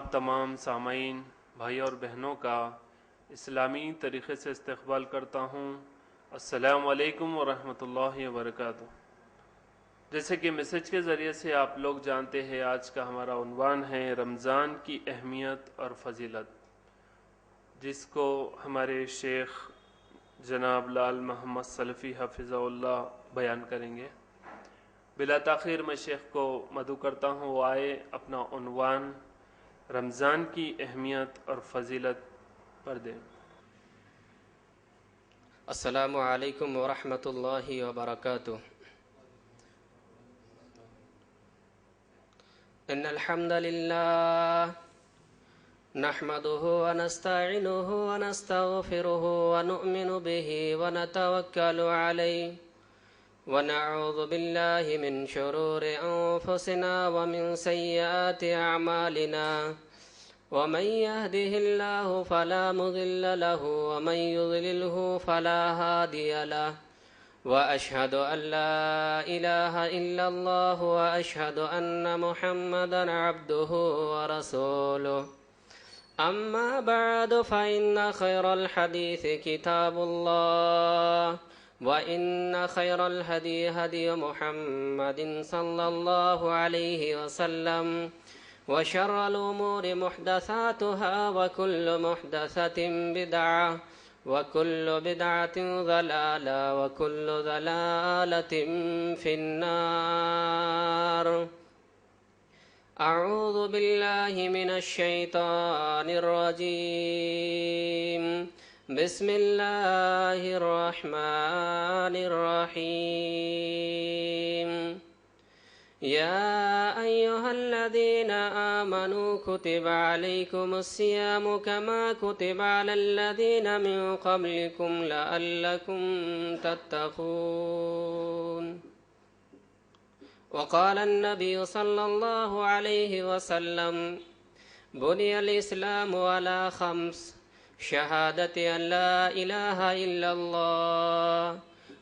آپ تمام سامعین بھائی اور بہنوں کا اسلامی طریقے سے استقبال کرتا ہوں۔ السلام علیکم ورحمۃ اللہ وبرکاتہ۔ جیسے کہ میسج کے ذریعے سے آپ لوگ جانتے ہیں، آج کا ہمارا عنوان ہے رمضان کی اہمیت اور فضیلت، جس کو ہمارے شیخ جناب لال محمد سلفی حفظہ اللہ بیان کریں گے۔ بلا تاخیر میں شیخ کو مدعو کرتا ہوں وہ آئے اپنا عنوان رمضان کی اہمیت اور فضیلت پر دیں۔ السلام علیکم ورحمۃ اللہ وبرکاتہ۔ ان الحمد للہ نحمده ونستعینه ونستغفره ونؤمن به ونتوکل علیہ ونعوذ باللہ من شرور انفسنا ومن سیئات اعمالنا ومن يهده الله فلا مضل له ومن يضلله فلا هادي له وأشهد أن لا إله إلا الله وأشهد أن محمدا عبده ورسوله أما بعد فإن خير الحديث كتاب الله وإن خير الهدي هدي محمد صلى الله عليه وسلم وشر الأمور محدثاتها وكل محدثة بدعة وكل بدعة ضلالة وكل ضلالة في النار۔ أعوذ بالله من الشيطان الرجيم، بسم الله الرحمن الرحيم۔ يا أيها الذين آمنوا كتب عليكم الصيام كما كتب على الذين من قبلكم لعلكم تتقون۔ وقال النبي صلى الله عليه وسلم بني الإسلام على خمس: شهادة أن لا إله إلا الله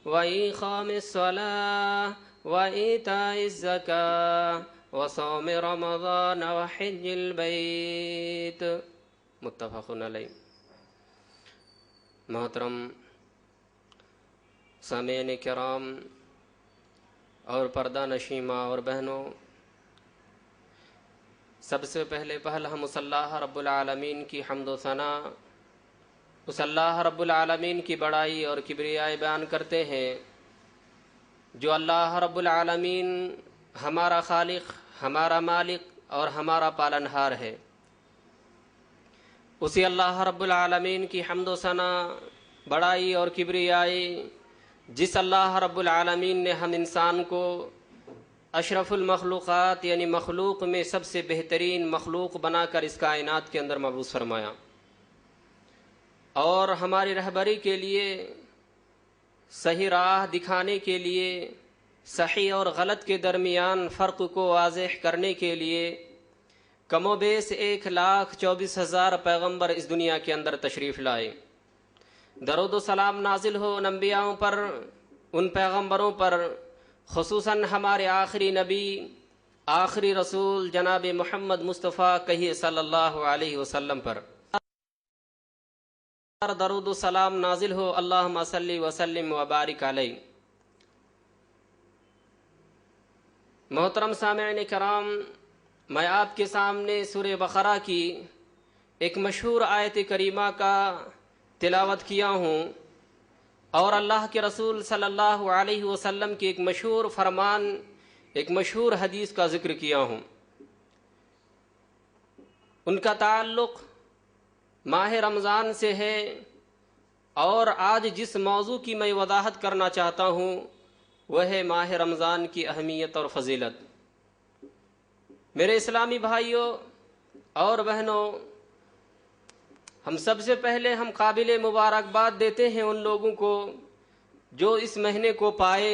وإقام الصلاة وإيتاء الزكاة وصوم رمضان وحج البيت، متفق علیہ۔ محترم سامعین کرام اور پردہ نشین ماں اور بہنوں، سب سے پہل ہم اس اللہ رب العالمین کی حمد و ثنا، اس اللہ رب العالمین کی بڑائی اور کبریائی بیان کرتے ہیں جو اللہ رب العالمین ہمارا خالق، ہمارا مالک اور ہمارا پالنہار ہے۔ اسی اللہ رب العالمین کی حمد و ثنا، بڑائی اور کبریائی، جس اللہ رب العالمین نے ہم انسان کو اشرف المخلوقات یعنی مخلوق میں سب سے بہترین مخلوق بنا کر اس کائنات کے اندر مبعوث فرمایا، اور ہماری رہبری کے لیے، صحیح راہ دکھانے کے لیے، صحیح اور غلط کے درمیان فرق کو واضح کرنے کے لیے کم و بیش 1,24,000 پیغمبر اس دنیا کے اندر تشریف لائے۔ درود و سلام نازل ہو ان انبیاؤں پر، ان پیغمبروں پر، خصوصاً ہمارے آخری نبی، آخری رسول جناب محمد مصطفیٰ کہیے صلی اللہ علیہ وسلم پر درود و سلام نازل ہو۔ اللہم صلی وسلم وبارک علیہ۔ محترم سامعین کرام، میں آپ کے سامنے سورہ بقرہ کی ایک مشہور آیت کریمہ کا تلاوت کیا ہوں، اور اللہ کے رسول صلی اللہ علیہ وسلم کی ایک مشہور فرمان، ایک مشہور حدیث کا ذکر کیا ہوں۔ ان کا تعلق ماہ رمضان سے ہے، اور آج جس موضوع کی میں وضاحت کرنا چاہتا ہوں وہ ہے ماہ رمضان کی اہمیت اور فضیلت۔ میرے اسلامی بھائیوں اور بہنوں، ہم سب سے پہلے ہم قابل مبارکباد دیتے ہیں ان لوگوں کو جو اس مہینے کو پائے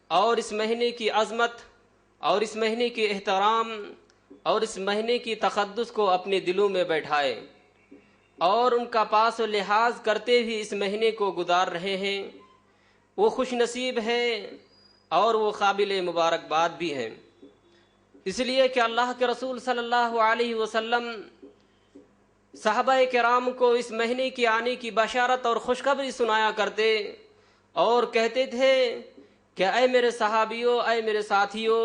اور اس مہینے کی عظمت اور اس مہینے کی احترام اور اس مہینے کی تقدس کو اپنے دلوں میں بیٹھائے، اور ان کا پاس و لحاظ کرتے ہوئے اس مہینے کو گزار رہے ہیں۔ وہ خوش نصیب ہے اور وہ قابل مبارکباد بھی ہیں۔ اس لیے کہ اللہ کے رسول صلی اللہ علیہ وسلم صحابہ کرام کو اس مہینے کی آنے کی بشارت اور خوشخبری سنایا کرتے اور کہتے تھے کہ اے میرے صحابیوں، اے میرے ساتھیوں،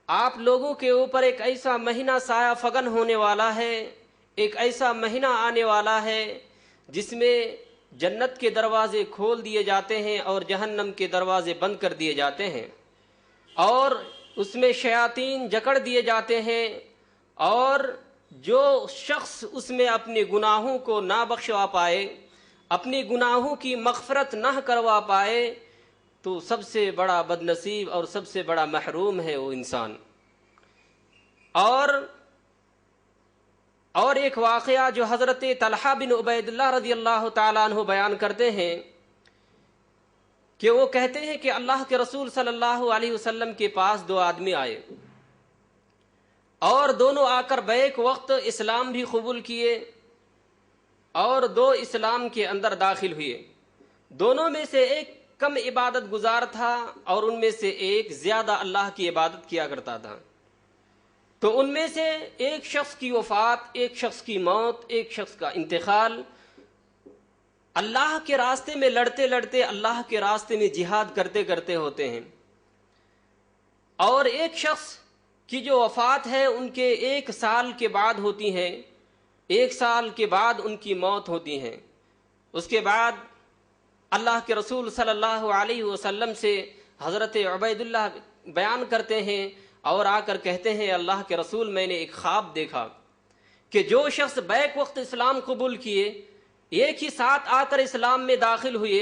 آپ لوگوں کے اوپر ایک ایسا مہینہ سایہ فگن ہونے والا ہے، ایک ایسا مہینہ آنے والا ہے جس میں جنت کے دروازے کھول دیے جاتے ہیں اور جہنم کے دروازے بند کر دیے جاتے ہیں، اور اس میں شیاطین جکڑ دیے جاتے ہیں، اور جو شخص اس میں اپنے گناہوں کو نہ بخشوا پائے، اپنی گناہوں کی مغفرت نہ کروا پائے، تو سب سے بڑا بد نصیب اور سب سے بڑا محروم ہے وہ انسان۔ اور ایک واقعہ جو حضرت طلحہ بن عبید اللہ رضی اللہ تعالیٰ عنہ بیان کرتے ہیں کہ وہ کہتے ہیں کہ اللہ کے رسول صلی اللہ علیہ وسلم کے پاس دو آدمی آئے اور دونوں آ کر بیک وقت اسلام بھی قبول کیے اور دو اسلام کے اندر داخل ہوئے۔ دونوں میں سے ایک کم عبادت گزار تھا اور ان میں سے ایک زیادہ اللہ کی عبادت کیا کرتا تھا۔ تو ان میں سے ایک شخص کی وفات، ایک شخص کی موت، ایک شخص کا انتقال اللہ کے راستے میں لڑتے لڑتے، اللہ کے راستے میں جہاد کرتے کرتے ہوتے ہیں، اور ایک شخص کی جو وفات ہے ان کے 1 سال کے بعد ہوتی ہے، 1 سال کے بعد ان کی موت ہوتی ہے۔ اس کے بعد اللہ کے رسول صلی اللہ علیہ وسلم سے حضرت عبید اللہ بیان کرتے ہیں اور آ کر کہتے ہیں اللہ کے رسول میں نے ایک خواب دیکھا کہ جو شخص بیک وقت اسلام قبول کیے، ایک ہی ساتھ آ کر اسلام میں داخل ہوئے،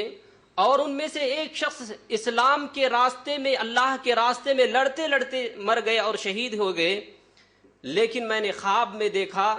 اور ان میں سے ایک شخص اسلام کے راستے میں، اللہ کے راستے میں لڑتے لڑتے مر گئے اور شہید ہو گئے، لیکن میں نے خواب میں دیکھا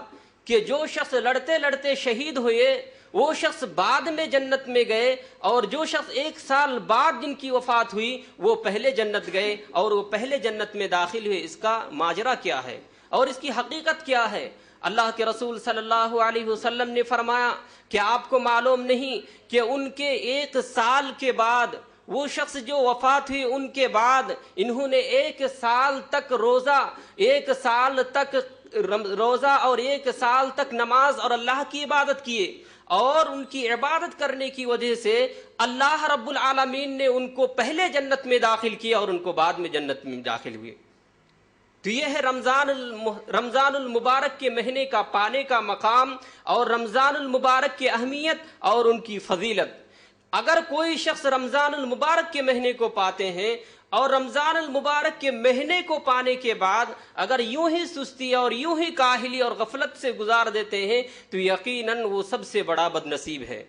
کہ جو شخص لڑتے لڑتے شہید ہوئے وہ شخص بعد میں جنت میں گئے، اور جو شخص 1 سال بعد جن کی وفات ہوئی وہ پہلے جنت گئے اور وہ پہلے جنت میں داخل ہوئے۔ اس کا ماجرا کیا ہے اور اس کی حقیقت کیا ہے؟ اللہ کے رسول صلی اللہ علیہ وسلم نے فرمایا کہ آپ کو معلوم نہیں کہ ان کے 1 سال کے بعد، وہ شخص جو وفات ہوئی ان کے بعد انہوں نے 1 سال تک روزہ، 1 سال تک روزہ اور 1 سال تک نماز اور اللہ کی عبادت کیے، اور ان کی عبادت کرنے کی وجہ سے اللہ رب العالمین نے ان کو پہلے جنت میں داخل کیا اور ان کو بعد میں جنت میں داخل ہوئے۔ تو یہ ہے رمضان المبارک کے مہینے کا پانے کا مقام اور رمضان المبارک کی اہمیت اور ان کی فضیلت۔ اگر کوئی شخص رمضان المبارک کے مہینے کو پاتے ہیں اور رمضان المبارک کے مہینے کو پانے کے بعد اگر یوں ہی سستی اور یوں ہی کاہلی اور غفلت سے گزار دیتے ہیں تو یقیناً وہ سب سے بڑا بد نصیب ہے۔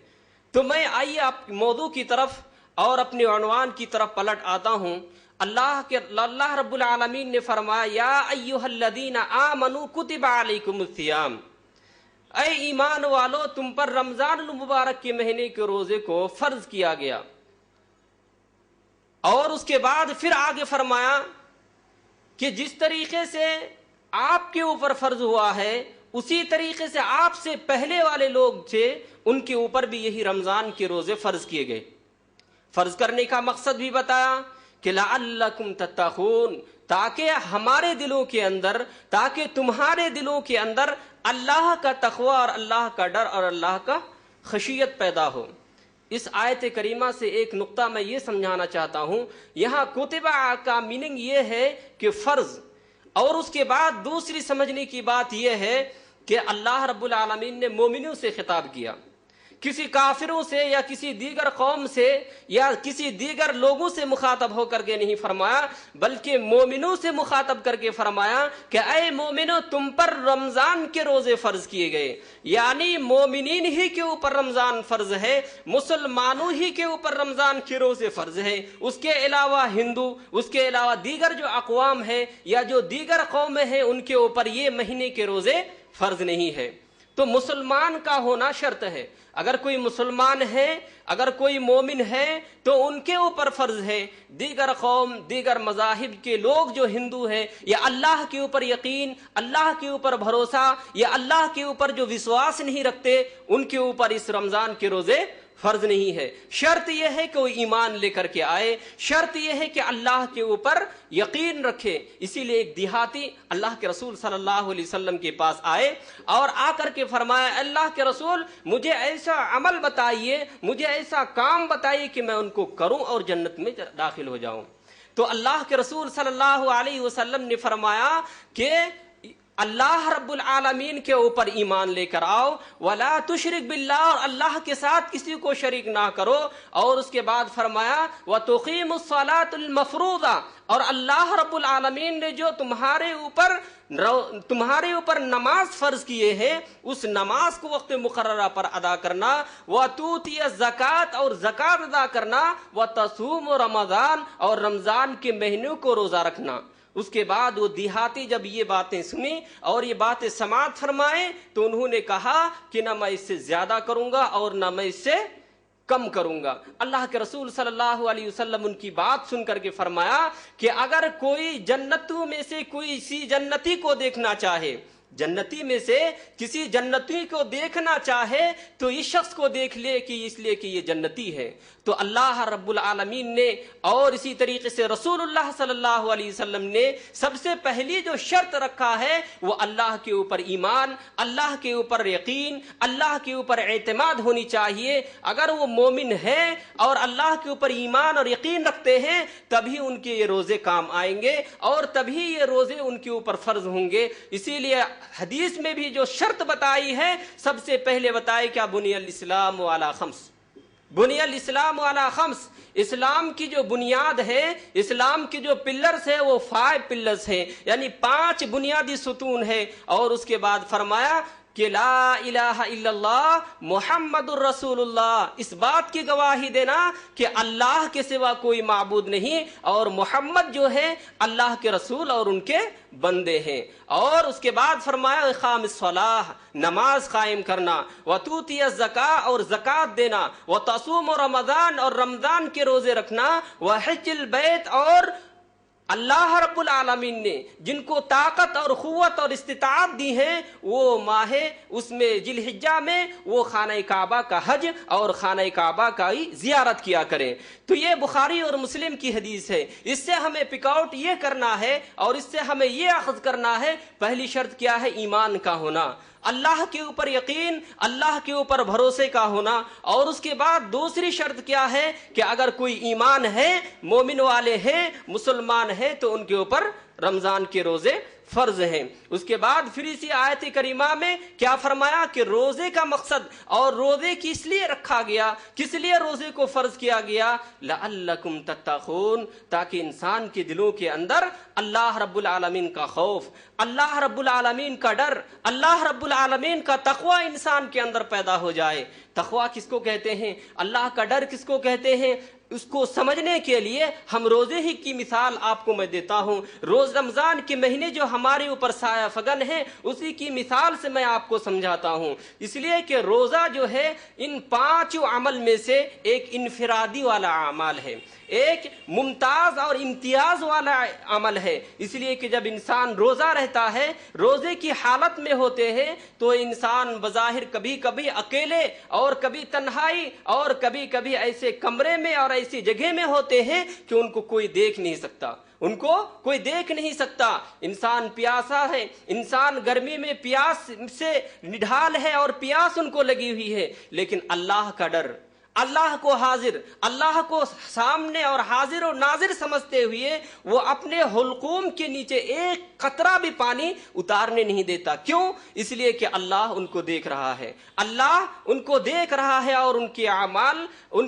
تو میں آئیے آپ موضوع کی طرف اور اپنے عنوان کی طرف پلٹ آتا ہوں۔ اللہ رب العالمین نے فرمایا یا ایھا الذین آمنوا کتب علیکم الصیام، اے ایمان والو تم پر رمضان المبارک کے مہینے کے روزے کو فرض کیا گیا، اور اس کے بعد پھر آگے فرمایا کہ جس طریقے سے آپ کے اوپر فرض ہوا ہے اسی طریقے سے آپ سے پہلے والے لوگ تھے ان کے اوپر بھی یہی رمضان کے روزے فرض کیے گئے۔ فرض کرنے کا مقصد بھی بتایا کہ لعلکم تتقون، تاکہ ہمارے دلوں کے اندر، تاکہ تمہارے دلوں کے اندر اللہ کا تقوی اور اللہ کا ڈر اور اللہ کا خشیت پیدا ہو۔ اس آیت کریمہ سے ایک نقطہ میں یہ سمجھانا چاہتا ہوں، یہاں کتبہ کا میننگ یہ ہے کہ فرض، اور اس کے بعد دوسری سمجھنے کی بات یہ ہے کہ اللہ رب العالمین نے مومنوں سے خطاب کیا، کسی کافروں سے یا کسی دیگر قوم سے یا کسی دیگر لوگوں سے مخاطب ہو کر کے نہیں فرمایا، بلکہ مومنوں سے مخاطب کر کے فرمایا کہ اے مومنو تم پر رمضان کے روزے فرض کیے گئے، یعنی مومنین ہی کے اوپر رمضان فرض ہے، مسلمانوں ہی کے اوپر رمضان کے روزے فرض ہے، اس کے علاوہ ہندو، اس کے علاوہ دیگر جو اقوام ہے یا جو دیگر قومیں ہیں ان کے اوپر یہ مہینے کے روزے فرض نہیں ہے۔ تو مسلمان کا ہونا شرط ہے، اگر کوئی مسلمان ہے، اگر کوئی مومن ہے تو ان کے اوپر فرض ہے۔ دیگر قوم، دیگر مذاہب کے لوگ جو ہندو ہیں یا اللہ کے اوپر یقین، اللہ کے اوپر بھروسہ یا اللہ کے اوپر جو وشواس نہیں رکھتے ان کے اوپر اس رمضان کے روزے فرض نہیں ہے. شرط یہ ہے کہ وہ ایمان لے کر کے آئے, شرط یہ ہے کہ اللہ کے اوپر یقین رکھے. اسی لیے ایک دیہاتی اللہ کے رسول صلی اللہ علیہ وسلم کے پاس آئے اور آ کر کے فرمایا, اللہ کے رسول مجھے ایسا عمل بتائیے, مجھے ایسا کام بتائیے کہ میں ان کو کروں اور جنت میں داخل ہو جاؤں. تو اللہ کے رسول صلی اللہ علیہ وسلم نے فرمایا کہ اللہ رب العالمین کے اوپر ایمان لے کر آؤ, ولا تشرک باللہ, اور اللہ کے ساتھ کسی کو شریک نہ کرو. اور اس کے بعد فرمایا وتقیم الصلاۃ المفروضہ, اور اللہ رب العالمین نے جو تمہارے اوپر نماز فرض کیے ہیں اس نماز کو وقت مقررہ پر ادا کرنا. وتؤتی الزکوٰۃ, اور زکوٰۃ ادا کرنا. وتصوم رمضان, اور رمضان کے مہینوں کو روزہ رکھنا. اس کے بعد وہ دیہاتی جب یہ باتیں سنی اور یہ باتیں سماعت فرمائیں تو انہوں نے کہا کہ نہ میں اس سے زیادہ کروں گا اور نہ میں اس سے کم کروں گا. اللہ کے رسول صلی اللہ علیہ وسلم ان کی بات سن کر کے فرمایا کہ اگر کوئی جنتوں میں سے کوئی سی جنتی کو دیکھنا چاہے, جنتی میں سے کسی جنتی کو دیکھنا چاہے تو اس شخص کو دیکھ لے کہ اس لیے کہ یہ جنتی ہے. تو اللہ رب العالمین نے اور اسی طریقے سے رسول اللہ صلی اللہ علیہ وسلم نے سب سے پہلی جو شرط رکھا ہے وہ اللہ کے اوپر ایمان, اللہ کے اوپر یقین, اللہ کے اوپر اعتماد ہونی چاہیے. اگر وہ مومن ہیں اور اللہ کے اوپر ایمان اور یقین رکھتے ہیں تبھی ان کے یہ روزے کام آئیں گے اور تبھی یہ روزے ان کے اوپر فرض ہوں گے. اسی لیے حدیث میں بھی جو شرط بتائی ہے سب سے پہلے بتائی کیا, بنی الاسلام علی خمس, بنی الاسلام علی خمس. اسلام کی جو بنیاد ہے, اسلام کی جو پلرز ہے وہ 5 پلرز ہیں, یعنی 5 بنیادی ستون ہے. اور اس کے بعد فرمایا کہ لا الہ الا اللہ محمد الرسول اللہ, اس بات کی گواہی دینا کہ اللہ کے سوا کوئی معبود نہیں اور محمد جو ہے اللہ کے رسول اور ان کے بندے ہیں. اور اس کے بعد فرمایا اقام الصلاۃ, نماز قائم کرنا. وتؤتی الزکاۃ, اور زکوٰۃ دینا. وتصوم رمضان, اور رمضان کے روزے رکھنا. وحج البیت, اور اللہ رب العالمین نے جن کو طاقت اور قوت اور استطاعت دی ہے وہ ماہ اس میں ذی الحجہ میں وہ خانہ کعبہ کا حج اور خانہ کعبہ کا ہی زیارت کیا کریں. تو یہ بخاری اور مسلم کی حدیث ہے. اس سے ہمیں پک آؤٹ یہ کرنا ہے اور اس سے ہمیں یہ اخذ کرنا ہے, پہلی شرط کیا ہے, ایمان کا ہونا, اللہ کے اوپر یقین, اللہ کے اوپر بھروسے کا ہونا. اور اس کے بعد دوسری شرط کیا ہے کہ اگر کوئی ایمان ہے, مومن والے ہیں, مسلمان ہیں تو ان کے اوپر رمضان کے روزے فرض ہیں. اس کے بعد پھر اسی آیت کریمہ میں کیا فرمایا کہ روزے کا مقصد اور روزے کس لیے رکھا گیا, کس لیے روزے کو فرض کیا گیا, لعلکم تتقون, تاکہ انسان کے دلوں کے اندر اللہ رب العالمین کا خوف, اللہ رب العالمین کا ڈر, اللہ رب العالمین کا تقوی انسان کے اندر پیدا ہو جائے. تقوی کس کو کہتے ہیں, اللہ کا ڈر کس کو کہتے ہیں, اس کو سمجھنے کے لیے ہم روزے ہی کی مثال آپ کو میں دیتا ہوں. روز رمضان کے مہینے جو ہمارے اوپر سایہ فگن ہے اسی کی مثال سے میں آپ کو سمجھاتا ہوں. اس لیے کہ روزہ جو ہے ان 5 عمل میں سے ایک انفرادی والا عمل ہے, ایک ممتاز اور امتیاز والا عمل ہے. اس لیے کہ جب انسان روزہ رہتا ہے, روزے کی حالت میں ہوتے ہیں تو انسان بظاہر کبھی کبھی اکیلے اور کبھی تنہائی اور کبھی کبھی ایسے کمرے میں اور ایسی جگہ میں ہوتے ہیں کہ ان کو کوئی دیکھ نہیں سکتا, ان کو کوئی دیکھ نہیں سکتا. انسان پیاسا ہے, انسان گرمی میں پیاس سے نڈھال ہے اور پیاس ان کو لگی ہوئی ہے, لیکن اللہ کا ڈر, اللہ کو حاضر, اللہ کو سامنے اور حاضر و ناظر سمجھتے ہوئے وہ اپنے حلقوم کے نیچے ایک قطرہ بھی پانی اتارنے نہیں دیتا. کیوں؟ اس لیے کہ اللہ ان کو دیکھ رہا ہے, اللہ ان کو دیکھ رہا ہے اور ان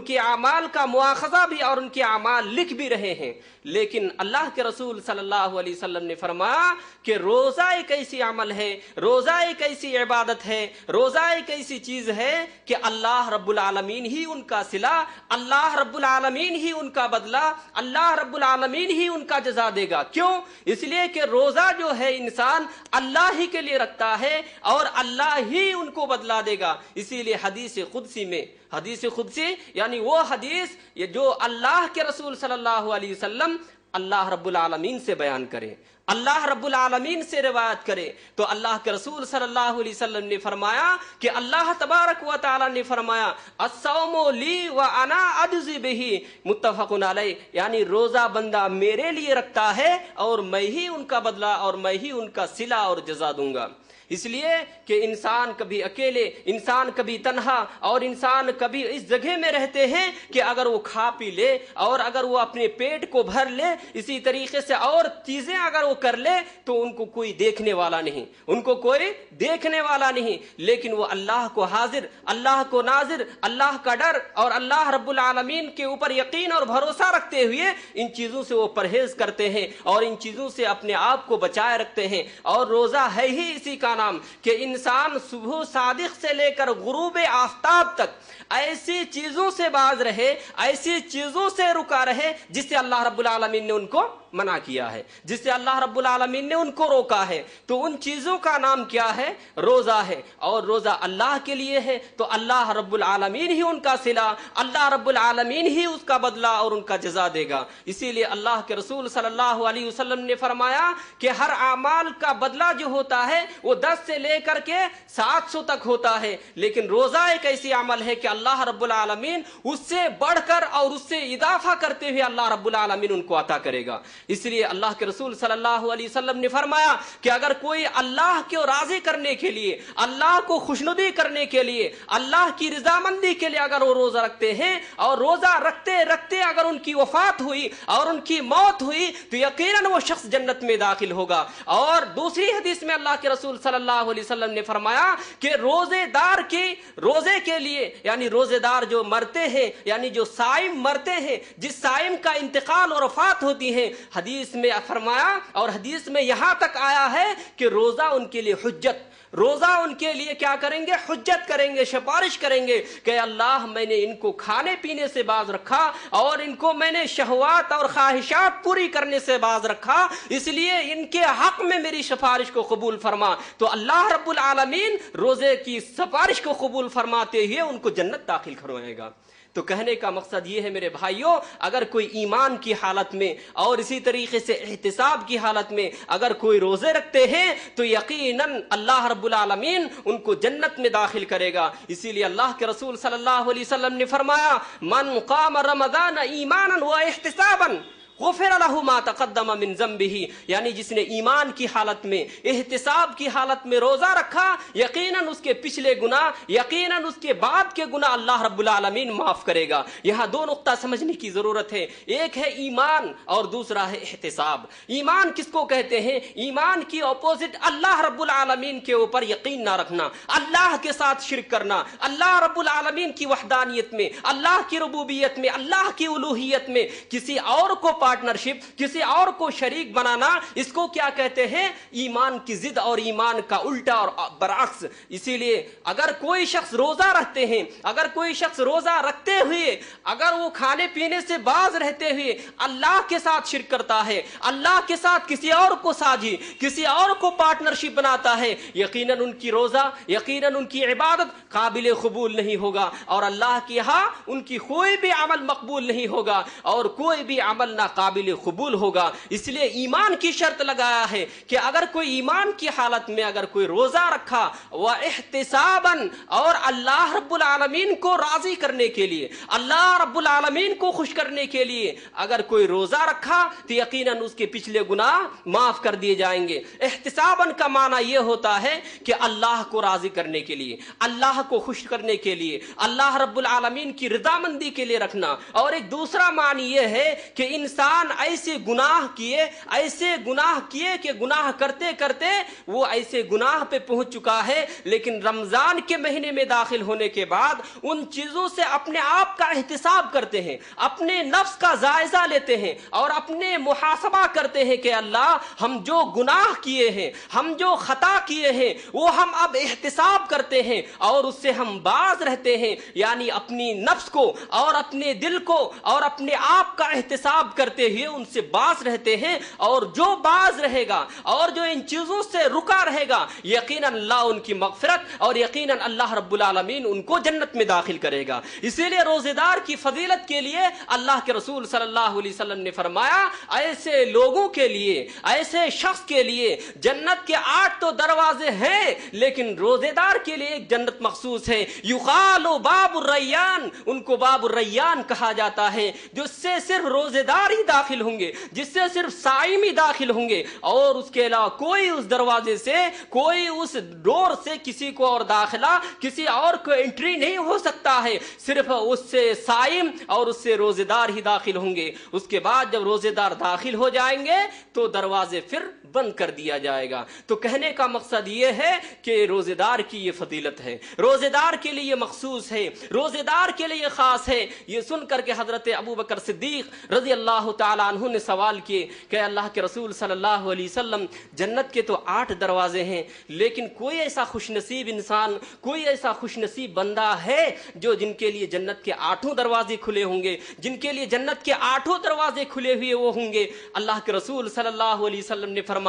کے اعمال کا مواخذہ بھی اور ان کے اعمال لکھ بھی رہے ہیں. لیکن اللہ کے رسول صلی اللہ علیہ وسلم نے فرمایا کہ روزہ ایک ایسی عمل ہے, روزہ ایک ایسی عبادت ہے, روزہ ایک ایسی چیز ہے کہ اللہ رب العالمین ہی ان کا صلہ, اللہ رب العالمین ہی ان کا بدلہ, اللہ رب العالمین ہی ان کا جزا دے گا. کیوں؟ اس لیے کہ روزہ جو ہے انسان اللہ ہی کے لیے رکھتا ہے اور اللہ ہی ان کو بدلا دے گا. اسی لیے حدیث قدسی میں, حدیث قدسی یعنی وہ حدیث جو اللہ کے رسول صلی اللہ علیہ وسلم اللہ رب العالمین سے بیان کرے, اللہ رب العالمین سے روایت کرے تو اللہ کے رسول صلی اللہ علیہ وسلم نے فرمایا کہ اللہ تبارک و تعالی نے فرمایا الصوم لی وانا اجزی بہ، متفق علیہ، یعنی روزہ بندہ میرے لیے رکھتا ہے اور میں ہی ان کا بدلہ اور میں ہی ان کا صلہ اور جزا دوں گا۔ اس لیے کہ انسان کبھی اکیلے، انسان کبھی تنہا، اور انسان کبھی اس جگہ میں رہتے ہیں کہ اگر وہ کھا پی لے اور اگر وہ اپنے پیٹ کو بھر لے، اسی طریقے سے اور چیزیں اگر وہ کر لے تو ان کو کوئی دیکھنے والا نہیں، ان کو کوئی دیکھنے والا نہیں، لیکن وہ اللہ کو حاضر، اللہ کو ناظر، اللہ کا ڈر اور اللہ رب العالمین کے اوپر یقین اور بھروسہ رکھتے ہوئے ان چیزوں سے وہ پرہیز کرتے ہیں اور ان چیزوں سے اپنے آپ کو بچائے رکھتے ہیں۔ اور روزہ ہے ہی اسی کا نام کہ انسان صبح صادق سے لے کر غروب آفتاب تک ایسی چیزوں سے باز رہے، ایسی چیزوں سے رکا رہے جس سے اللہ رب العالمین نے ان کو منع کیا ہے، جس سے اللہ رب العالمین نے ان کو روکا ہے۔ تو ان چیزوں کا نام کیا ہے؟ روزہ ہے، اور روزہ اللہ کے لیے ہے تو اللہ رب العالمین ہی ان کا صلہ، اللہ رب العالمین ہی اس کا بدلہ اور ان کا جزا دے گا۔ اسی لیے اللہ کے رسول صلی اللہ علیہ وسلم نے فرمایا کہ ہر اعمال کا بدلہ جو ہوتا ہے وہ 10 سے لے کر کے 700 تک ہوتا ہے، لیکن روزہ ایک ایسی عمل ہے کہ اللہ رب العالمین اس سے بڑھ کر اور اس سے اضافہ کرتے ہوئے اللہ رب العالمین ان کو عطا کرے گا۔ اس لیے اللہ کے رسول صلی اللہ علیہ وسلم نے فرمایا کہ اگر کوئی اللہ کو راضی کرنے کے لیے، اللہ کو خوشنودی کرنے کے لیے، اللہ کی رضامندی کے لیے اگر وہ روزہ رکھتے ہیں اور روزہ رکھتے رکھتے اگر ان کی وفات ہوئی اور ان کی موت ہوئی تو یقیناً وہ شخص جنت میں داخل ہوگا۔ اور دوسری حدیث میں اللہ کے رسول صلی اللہ علیہ وسلم نے فرمایا کہ روزے دار کی روزے کے لیے، یعنی روزے دار جو مرتے ہیں، یعنی جو صائم مرتے ہیں، جس صائم کا انتقال اور وفات ہوتی ہے، حدیث میں فرمایا اور حدیث میں یہاں تک آیا ہے کہ روزہ ان کے لیے حجت، روزہ ان کے لیے کیا کریں گے؟ حجت کریں گے، سفارش کریں گے کہ اللہ میں نے ان کو کھانے پینے سے باز رکھا اور ان کو میں نے شہوات اور خواہشات پوری کرنے سے باز رکھا، اس لیے ان کے حق میں میری سفارش کو قبول فرما۔ تو اللہ رب العالمین روزے کی سفارش کو قبول فرماتے ہوئے ان کو جنت داخل کروائے گا۔ تو کہنے کا مقصد یہ ہے میرے بھائیوں، اگر کوئی ایمان کی حالت میں اور اسی طریقے سے احتساب کی حالت میں اگر کوئی روزے رکھتے ہیں تو یقیناً اللہ رب العالمین ان کو جنت میں داخل کرے گا۔ اسی لیے اللہ کے رسول صلی اللہ علیہ وسلم نے فرمایا من قام رمضان ایمانا و احتسابا غفر له ما تقدم من ذنبه، یعنی جس نے ایمان کی حالت میں، احتساب کی حالت میں روزہ رکھا، یقیناً اس کے پچھلے گناہ، یقیناً اس کے بعد کے گناہ اللہ رب العالمین معاف کرے گا۔ یہاں دو نقطہ سمجھنے کی ضرورت ہے، ایک ہے ایمان اور دوسرا ہے احتساب۔ ایمان کس کو کہتے ہیں؟ ایمان کی اپوزٹ اللہ رب العالمین کے اوپر یقین نہ رکھنا، اللہ کے ساتھ شرک کرنا، اللہ رب العالمین کی وحدانیت میں، اللہ کی ربوبیت میں، اللہ کی الوہیت میں کسی اور کو پارٹنرشپ، کسی اور کو شریک بنانا، اس کو کیا کہتے ہیں؟ ایمان کی ضد اور ایمان کا الٹا اور برعکس۔ اسی لیے اگر کوئی شخص روزہ رکھتے ہیں، اگر کوئی شخص روزہ رکھتے ہوئے اگر وہ کھانے پینے سے باز رہتے ہوئے اللہ کے ساتھ شرک کرتا ہے، اللہ کے ساتھ کسی اور کو ساجی، کسی اور کو پارٹنرشپ بناتا ہے، یقیناً ان کی روزہ، یقیناً ان کی عبادت قابل قبول نہیں ہوگا اور اللہ کے ہاں ان کی کوئی بھی عمل مقبول نہیں ہوگا اور کوئی بھی عمل نہ قابل قبول ہوگا۔ اس لیے ایمان کی شرط لگایا ہے کہ اگر کوئی ایمان کی حالت میں اگر کوئی روزہ رکھا وَاحْتِسَابًا، اور اللہ رب العالمین کو راضی کرنے کے لیے، اللہ رب العالمین کو خوش کرنے کے لیے اگر کوئی روزہ رکھا تو یقیناً اس کے پچھلے گناہ معاف کر دیے جائیں گے۔ احتساباً کا معنی یہ ہوتا ہے کہ اللہ کو راضی کرنے کے لیے، اللہ کو خوش کرنے کے لیے، اللہ رب العالمین کی رضامندی کے لیے رکھنا۔ اور ایک دوسرا معنی یہ ہے کہ انسان ایسے گناہ کیے کہ گناہ کرتے کرتے وہ ایسے گناہ پہ پہنچ چکا ہے، لیکن رمضان کے مہینے میں داخل ہونے کے بعد ان چیزوں سے اپنے آپ کا احتساب کرتے ہیں، اپنے نفس کا جائزہ لیتے ہیں اور اپنے محاسبہ کرتے ہیں کہ اللہ ہم جو گناہ کیے ہیں، ہم جو خطا کیے ہیں وہ ہم اب احتساب کرتے ہیں اور اس سے ہم باز رہتے ہیں، یعنی اپنی نفس کو اور اپنے دل کو اور اپنے آپ کا احتساب کرتے کرتے ہوئے ان سے باز رہتے ہیں، اور جو باز رہے گا اور جو ان چیزوں سے رکا رہے گا یقیناً اللہ ان کی مغفرت اور یقیناً اللہ رب العالمین ان کو جنت میں داخل کرے گا۔ اسی لیے روزے دار کی فضیلت کے لیے اللہ کے رسول صلی اللہ علیہ وسلم نے فرمایا ایسے لوگوں کے لیے، ایسے شخص کے لیے جنت کے 8 تو دروازے ہیں، لیکن روزے دار کے لیے ایک جنت مخصوص ہے، یقال باب الریان، ان کو باب الریان کہا جاتا ہے، جس سے صرف روزے دار ہی داخل ہوں گے، جس سے صرف صائم ہی داخل ہوں گے، اور اس کے علاوہ کوئی اس دروازے سے، کوئی اس ڈور سے کسی کو اور داخلہ، کسی اور کو انٹری نہیں ہو سکتا ہے، صرف اس سے صائم اور اس سے روزے دار ہی داخل ہوں گے۔ اس کے بعد جب روزے دار داخل ہو جائیں گے تو دروازے پھر بند کر دیا جائے گا۔ تو کہنے کا مقصد یہ ہے کہ روزے دار کی یہ فضیلت ہے، روزے دار کے لیے یہ مخصوص ہے، روزے دار کے لیے خاص ہے۔ یہ سن کر کے حضرت ابو بکر صدیق رضی اللہ تعالیٰ عنہ نے سوال کیے کہ اللہ کے رسول صلی اللہ علیہ وسلم جنت کے تو 8 دروازے ہیں، لیکن کوئی ایسا خوش نصیب انسان، کوئی ایسا خوش نصیب بندہ ہے جو جن کے لیے جنت کے 8 دروازے کھلے ہوں گے، جن کے لیے جنت کے 8 دروازے کھلے ہوئے وہ ہوں گے؟ اللہ کے رسول صلی اللہ علیہ وسلم نے فرمایا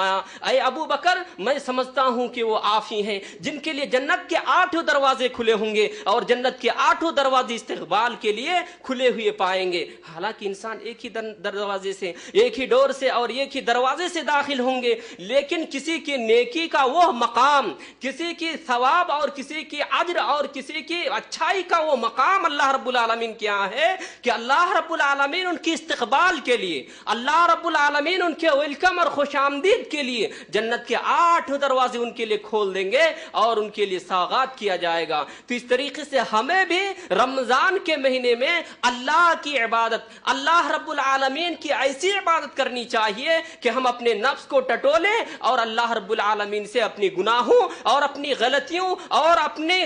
اے ابو بکر میں سمجھتا ہوں کہ وہ آپ ہی ہیں جن کے لیے جنت کے 8 دروازے کھلے ہوں گے، اور جنت کے 8 دروازے استقبال کے لیے کھلے ہوئے پائیں گے۔ حالانکہ انسان ایک ہی دروازے سے، ایک ہی ڈور سے اور ایک ہی دروازے سے داخل ہوں گے، لیکن کسی کی نیکی کا وہ مقام، کسی کی ثواب اور کسی کی اجر اور کسی کی اچھائی کا وہ مقام اللہ رب العالمین کے یہاں ہے کہ اللہ رب العالمین ان کی استقبال کے لیے، اللہ رب العالمین ان کے ویلکم اور خوش آمدید کے لیے جنت کے 8 دروازے ان کے لیے کھول دیں گے اور ان کے لیے سوغات کیا جائے گا۔ تو اس طریقے سے ہمیں بھی رمضان کے مہینے میں اللہ کی عبادت، اللہ رب العالمین کی ایسی عبادت کرنی چاہیے کہ ہم اپنے نفس کو ٹٹولیں اور اللہ رب العالمین سے اپنی گناہوں اور اپنی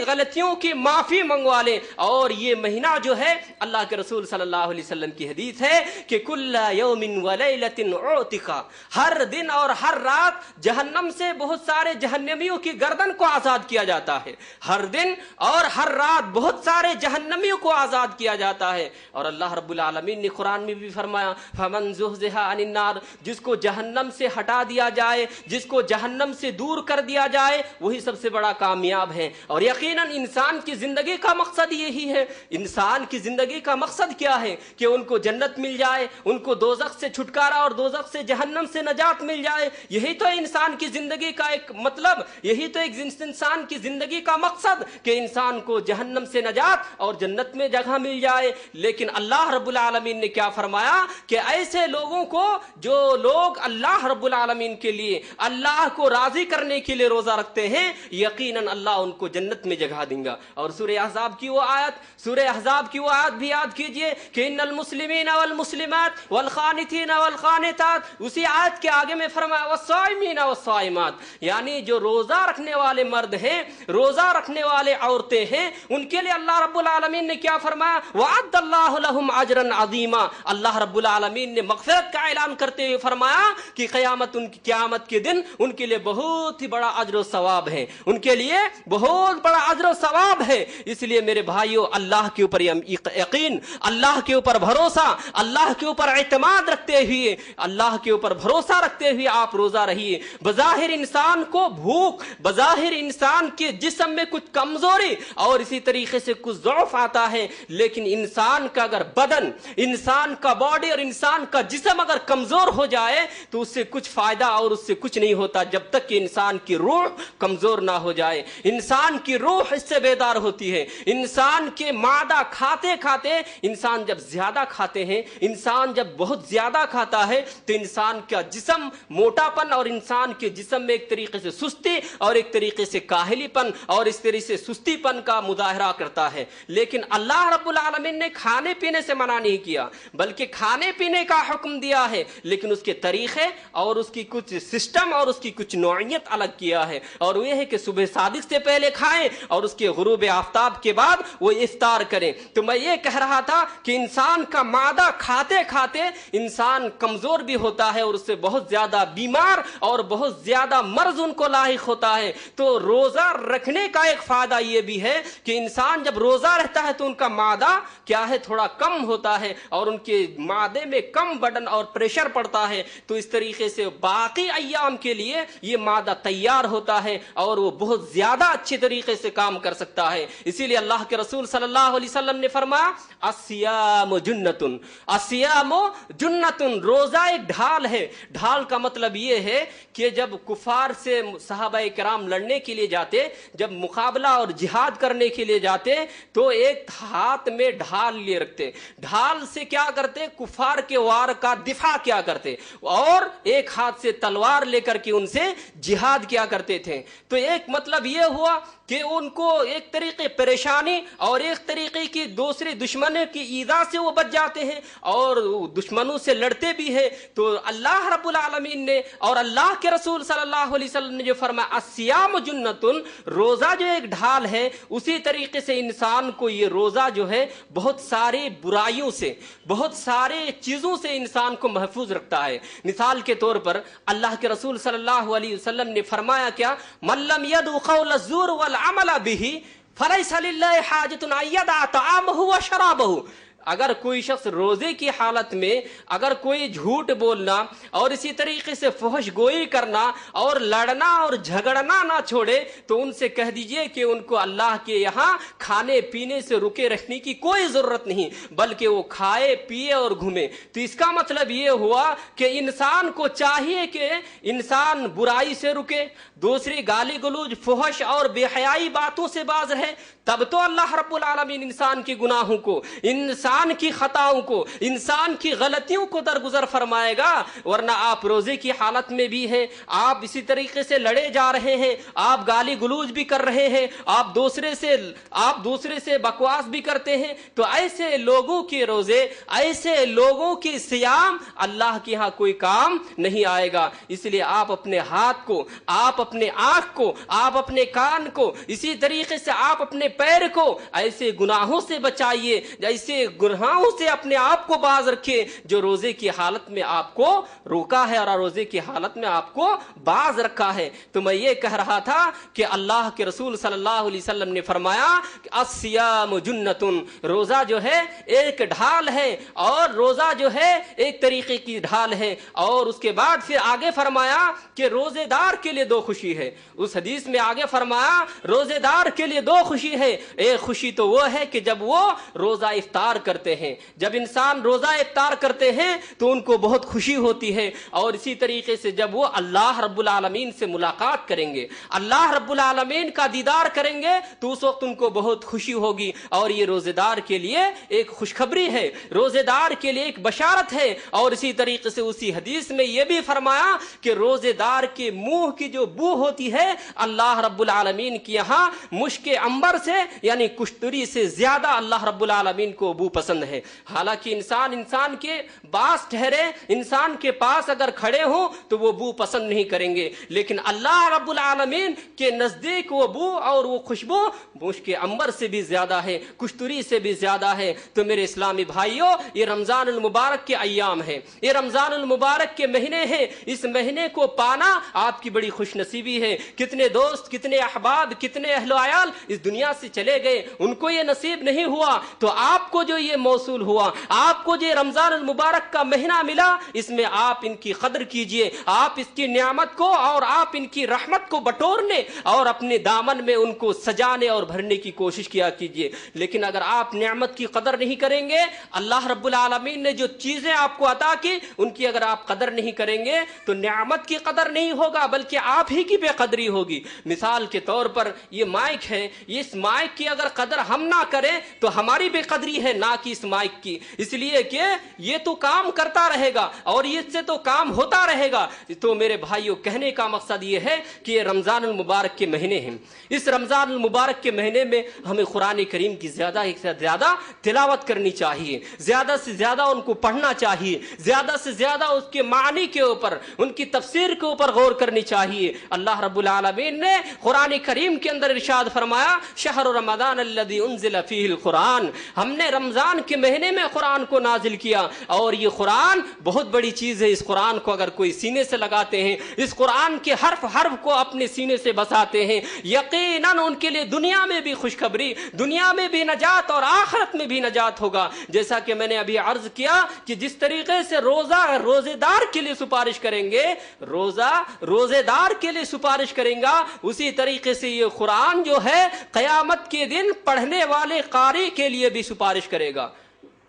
غلطیوں کی معافی منگوا لیں۔ اور یہ مہینہ جو ہے اللہ کے رسول صلی اللہ علیہ وسلم کی حدیث ہے کہ کل یوم ولیلۃ اعتق، ہر دن اور ہر رات جہنم سے بہت سارے جہنمیوں کی گردن کو آزاد کیا جاتا ہے، ہر دن اور ہر رات بہت سارے جہنمیوں کو آزاد کیا جاتا ہے۔ اور اللہ رب العالمین نے قرآن میں بھی فرمایا فمن زحزح عن النار، جس کو جہنم سے ہٹا دیا جائے، جس کو جہنم سے دور کر دیا جائے وہی سب سے بڑا کامیاب ہے۔ اور یقیناً انسان کی زندگی کا مقصد یہی ہے، انسان کی زندگی کا مقصد کیا ہے کہ ان کو جنت مل جائے، ان کو دوزخ سے چھٹکارا اور دوزخ سے جہنم سے نجات مل جائے۔ یہی تو انسان کی زندگی کا ایک مطلب، یہی تو ایک انسان کی زندگی کا مقصد کہ انسان کو جہنم سے نجات اور جنت میں جگہ مل جائے۔ لیکن اللہ رب العالمین نے کیا فرمایا کہ ایسے لوگوں کو جو لوگ اللہ رب العالمین کے لیے، اللہ کو راضی کرنے کے لیے روزہ رکھتے ہیں، یقیناً اللہ ان کو جنت میں جگہ دیں گا۔ اور سورہ احزاب کی وہ آیت بھی یاد کیجئے کہ ان المسلمین والمسلمات والقانتین والقانتات، اسی آیت کے آگے میں فرمایا والصائمین والصائمات، یعنی جو روزہ رکھنے والے مرد ہیں، روزہ رکھنے والے عورتیں ہیں، ان کے لیے اللہ رب العالمین نے کیا فرمایا وعد اللہ لهم اجرا عظیما، اللہ رب العالمین نے مغفرت کا اعلان کرتے ہوئے فرمایا کہ قیامت کے دن ان کے لیے بہت ہی بڑا اجر و ثواب ہے، ان کے لیے بہت بڑا اجر و ثواب ہے۔ اس لیے میرے بھائیوں اللہ کے اوپر یقین، اللہ کے اوپر بھروسہ، اللہ کے اوپر اعتماد رکھتے ہوئے، اللہ کے اوپر بھروسہ رکھتے ہوئے آپ روزہ رہیے۔ بظاہر انسان کو بھوک، بظاہر انسان کے جسم میں کچھ کمزوری اور اسی طریقے سے کچھ ضعف آتا ہے، لیکن انسان کا اگر بدن، انسان کا باڈی اور انسان کا جسم اگر کمزور ہو جائے تو اس سے کچھ فائدہ اور اس سے کچھ نہیں ہوتا جب تک کہ انسان کی روح کمزور نہ ہو جائے۔ انسان کی روح اس سے بیدار ہوتی ہے۔ انسان کے معدہ کھاتے کھاتے، انسان جب زیادہ کھاتے ہیں، انسان جب بہت زیادہ کھاتا ہے تو انسان کا جسم موٹا پن اور انسان کے جسم میں ایک طریقے سے سستی اور ایک طریقے سے کاہلی پن اور اس طریقے سے سستی پن کا مظاہرہ کرتا ہے۔ لیکن اللہ رب العالمین نے کھانے پینے سے منع نہیں کیا، بلکہ کھانے پینے کا حکم دیا ہے، لیکن اس کے طریقے اور اس کی کچھ سسٹم اور اس کی کچھ نوعیت الگ کیا ہے، اور وہ یہ ہے کہ صبح صادق سے پہلے کھائیں اور اس کے غروب آفتاب کے بعد وہ افطار کریں۔ تو میں یہ کہہ رہا تھا کہ انسان کا معدہ کھاتے کھاتے انسان کمزور بھی ہوتا ہے اور اس سے بہت زیادہ بیمار اور بہت زیادہ مرض ان کو لاحق ہوتا ہے۔ تو روزہ رکھنے کا ایک فائدہ یہ بھی ہے کہ انسان جب روزہ رہتا ہے تو ان کا معدہ کیا ہے تھوڑا کم ہوتا ہے اور ان کے معدے میں کم برڈن اور پریشر پڑتا ہے تو اس طریقے سے باقی ایام کے لیے یہ مادہ تیار ہوتا ہے اور وہ بہت زیادہ اچھے طریقے سے کام کر سکتا ہے. اسی لیے اللہ کے رسول صلی اللہ علیہ وسلم نے فرمایا الصیام جنتن، الصیام جنتن، روزہ ایک ڈھال ہے. ڈھال کا مطلب یہ ہے کہ جب کفار سے صحابہ کرام لڑنے کے لیے جاتے، جب مقابلہ اور جہاد کرنے کے لیے جاتے تو ایک ہاتھ میں ڈھال لیے رکھتے. ڈھال سے کیا کرتے؟ کفار کے وار کا دفاع کیا کرتے، اور ایک ہاتھ سے تلوار لے کر کے ان سے جہاد کیا کرتے تھے. تو ایک مطلب یہ ہوا کہ ان کو ایک طریقے پریشانی اور ایک طریقے کی دوسرے دشمنوں کی ایذا سے وہ بچ جاتے ہیں اور دشمنوں سے لڑتے بھی ہیں. تو اللہ رب العالمین نے اور اللہ کے رسول صلی اللہ علیہ وسلم نے جو فرمایا الصیام جنتن، روزہ جو ایک ڈھال ہے، اسی طریقے سے انسان کو یہ روزہ جو ہے بہت ساری برائیوں سے، بہت سارے چیزوں سے انسان کو محفوظ رکھتا ہے. مثال کے طور پر اللہ کے رسول صلی اللہ علیہ وسلم نے فرمایا کیا؟ من لم يدع قول الزور والعمل به فليس لله حاجة ان يدع طعامه وشرابه. اگر کوئی شخص روزے کی حالت میں اگر کوئی جھوٹ بولنا اور اسی طریقے سے فحش گوئی کرنا اور لڑنا اور جھگڑنا نہ چھوڑے تو ان سے کہہ دیجئے کہ ان کو اللہ کے یہاں کھانے پینے سے رکے رکھنے کی کوئی ضرورت نہیں، بلکہ وہ کھائے پیے اور گھومے. تو اس کا مطلب یہ ہوا کہ انسان کو چاہیے کہ انسان برائی سے رکے، دوسری گالی گلوچ فحش اور بے حیائی باتوں سے باز رہے. تب تو اللہ رب العالمین انسان کی گناہوں کو، انسان کی خطاؤں کو، انسان کی غلطیوں کو درگزر فرمائے گا. ورنہ آپ روزے کی حالت میں بھی ہیں، آپ اسی طریقے سے لڑے جا رہے ہیں، آپ گالی گلوچ بھی کر رہے ہیں، آپ دوسرے سے بکواس بھی کرتے ہیں. تو ایسے لوگوں کے روزے، ایسے لوگوں کی صیام اللہ کے ہاں کوئی کام نہیں آئے گا. اس لیے آپ اپنے ہاتھ کو، آپ اپنے آنکھ کو، آپ اپنے کان کو، اسی طریقے سے آپ اپنے پیر کو ایسے گناہوں سے بچائیے، ایسے گناہوں سے اپنے آپ کو باز رکھے جو روزے کی حالت میں آپ کو روکا ہے اور روزے کی حالت میں آپ کو باز رکھا ہے. تو میں یہ کہہ رہا تھا کہ اللہ کے رسول صلی اللہ علیہ وسلم نے فرمایا کہ الصیام جنتن، روزہ جو ہے ایک ڈھال ہے اور روزہ جو ہے ایک طریقے کی ڈھال ہے. اور اس کے بعد پھر آگے فرمایا کہ روزے دار کے لیے دو خوشی ہے. اس حدیث میں آگے فرمایا روزے دار کے لیے دو خوشی ہے. ایک خوشی تو وہ ہے کہ جب وہ روزہ افطار کرتے ہیں، جب انسان روزہ افطار کرتے ہیں تو ان کو بہت خوشی ہوتی ہے. اور اسی طریقے سے جب وہ اللہ رب العالمین سے ملاقات کریں گے، اللہ رب العالمین کا دیدار کریں گے تو اس وقت ان کو بہت خوشی ہوگی. اور یہ روزے دار کے لیے ایک خوشخبری ہے، روزے دار کے لیے ایک بشارت ہے. اور اسی طریقے سے اسی حدیث میں یہ بھی فرمایا کہ روزے دار کے منہ کی جو بو ہوتی ہے اللہ رب العالمین کی یہاں مشک عنبر سے یعنی کشتری سے زیادہ اللہ رب العالمین کو بو پسند ہے. حالانکہ انسان کے باس ٹھہرے، انسان کے پاس اگر کھڑے ہوں تو وہ بو پسند نہیں کریں گے، لیکن اللہ رب العالمین کے نزدیک وہ بو اور وہ خوشبو مشک عنبر سے بھی زیادہ ہے، کشتری سے بھی زیادہ ہے. تو میرے اسلامی بھائیوں، یہ رمضان المبارک کے ایام ہیں، یہ رمضان المبارک کے مہینے ہیں. اس مہینے کو پانا آپ کی بڑی خوش نصیبی ہے. کتنے دوست، کتنے احباب، کتنے اہل و عیال اس دنیا سے چلے گئے، ان کو یہ نصیب نہیں ہوا. تو آپ کو جو یہ موصول ہوا، آپ کو جو رمضان المبارک کا مہینہ ملا، اس میں آپ ان کی قدر کیجئے، آپ اس کی نعمت کو اور آپ ان کی رحمت کو بٹورنے اور اپنے دامن میں ان کو سجانے اور بھرنے کی کوشش کیا کیجئے. لیکن اگر آپ نعمت کی قدر نہیں کریں گے، اللہ رب العالمین نے جو چیزیں آپ کو عطا کی ان کی اگر آپ قدر نہیں کریں گے تو نعمت کی قدر نہیں ہوگا بلکہ آپ ہی کی بے قدری ہوگی. مثال کے طور پر یہ مائک ہے، اس مائک کی اگر قدر ہم نہ کریں تو ہماری بے قدری ہے، نہ کہ اس مائک کی. اس لیے کہ یہ تو کام کرتا رہے گا اور اس سے تو کام ہوتا رہے گا. تو میرے بھائیوں، کہنے کا مقصد یہ ہے کہ یہ رمضان المبارک کے مہینے ہیں. اس رمضان المبارک کے مہینے میں ہمیں قرآن کریم کی زیادہ سے زیادہ تلاوت کرنی چاہیے، زیادہ سے زیادہ ان کو پڑھنا چاہیے، زیادہ سے زیادہ اس کے معنی کے اوپر، ان کی تفسیر کے اوپر غور کرنی چاہیے. اللہ رب العالمین نے قرآن کریم کے اندر ارشاد فرمایا شہر رمضان الذی انزل فیہ القرآن، ہم نے رمضان رمضان کے مہینے میں قرآن کو نازل کیا. اور یہ قرآن بہت بڑی چیز ہے. اس قرآن کو اگر کوئی سینے سے لگاتے ہیں, اس قرآن کے حرف حرف کو اپنے سینے سے بساتے ہیں, یقیناً ان کے لیے دنیا میں بھی خوشخبری, دنیا میں بھی نجات اور آخرت میں بھی نجات ہوگا. جیسا کہ میں نے ابھی عرض کیا کہ جس طریقے سے روزے دار کے لیے سفارش کریں گے, روزے دار کے لیے سفارش کریں گا, اسی طریقے سے یہ قرآن جو ہے قیامت کے دن پڑھنے والے قاری کے لیے بھی سفارش کرے گا,